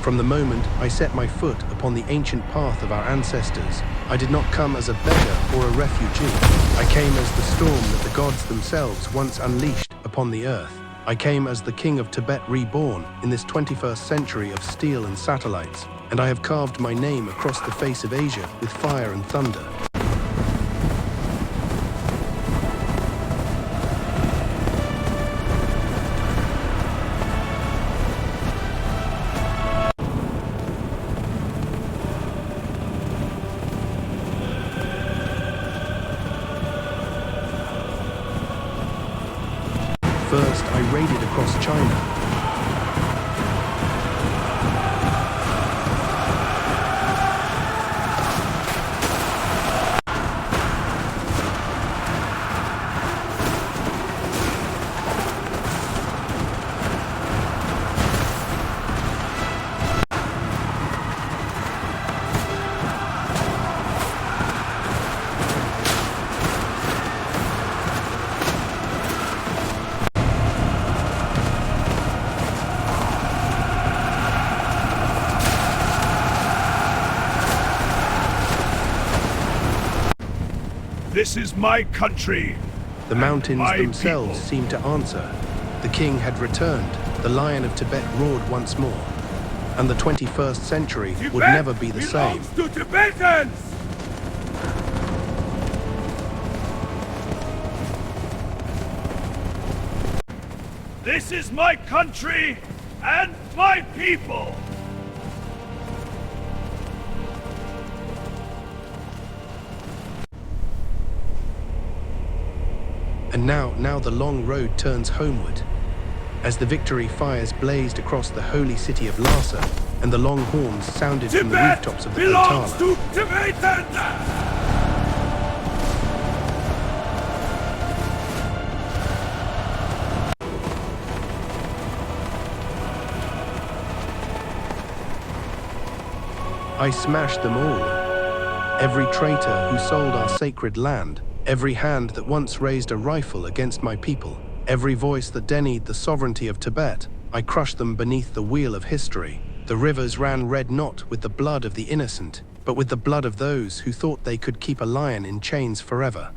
From the moment I set my foot upon the ancient path of our ancestors, I did not come as a beggar or a refugee. I came as the storm that the gods themselves once unleashed upon the earth. I came as the king of Tibet reborn in this 21st century of steel and satellites, and I have carved my name across the face of Asia with fire and thunder. First, I raided across China. This is my country. The mountains my themselves people. seemed to answer. The king had returned. The lion of Tibet roared once more. And the 21st century Tibet would never be the same. belongs to Tibetans! This is my country and my people! And now the long road turns homeward. As the victory fires blazed across the holy city of Lhasa, and the long horns sounded from the Tibet rooftops of the belongs Potala. to Tibetans! I smashed them all. Every traitor who sold our sacred land, every hand that once raised a rifle against my people, every voice that denied the sovereignty of Tibet, I crushed them beneath the wheel of history. The rivers ran red not with the blood of the innocent, but with the blood of those who thought they could keep a lion in chains forever.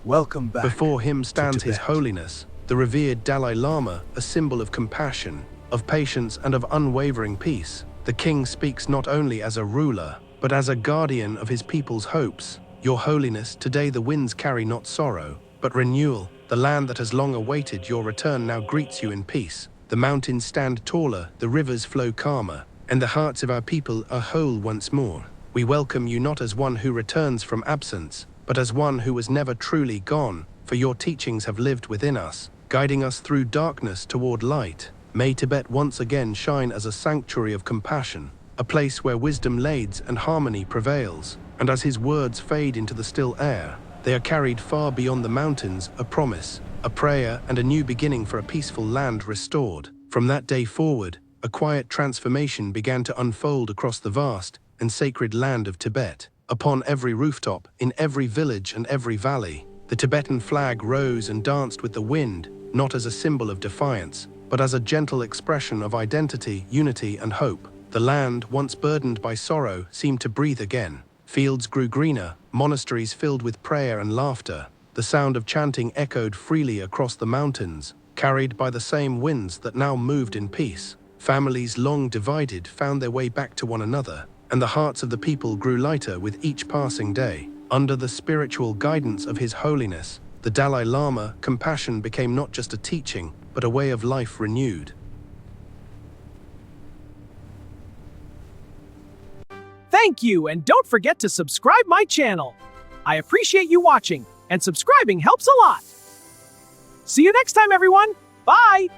Welcome back. Before him stands His Tibet. Holiness, the revered Dalai Lama, a symbol of compassion, of patience and of unwavering peace. The king speaks not only as a ruler, but as a guardian of his people's hopes. Your Holiness, today the winds carry not sorrow, but renewal. The land that has long awaited your return now greets you in peace. The mountains stand taller, the rivers flow calmer, and the hearts of our people are whole once more. We welcome you not as one who returns from absence, but as one who was never truly gone, for your teachings have lived within us, guiding us through darkness toward light. May Tibet once again shine as a sanctuary of compassion, a place where wisdom leads and harmony prevails. And as his words fade into the still air, they are carried far beyond the mountains, a promise, a prayer, and a new beginning for a peaceful land restored. From that day forward, a quiet transformation began to unfold across the vast and sacred land of Tibet. Upon every rooftop, in every village and every valley, the Tibetan flag rose and danced with the wind, not as a symbol of defiance, but as a gentle expression of identity, unity, and hope. The land, once burdened by sorrow, seemed to breathe again. Fields grew greener, monasteries filled with prayer and laughter. The sound of chanting echoed freely across the mountains, carried by the same winds that now moved in peace. Families long divided found their way back to one another, and the hearts of the people grew lighter with each passing day. Under the spiritual guidance of His Holiness, the Dalai Lama, compassion became not just a teaching, but a way of life renewed. Thank you, and don't forget to subscribe my channel. I appreciate you watching, and subscribing helps a lot. See you next time, everyone. Bye!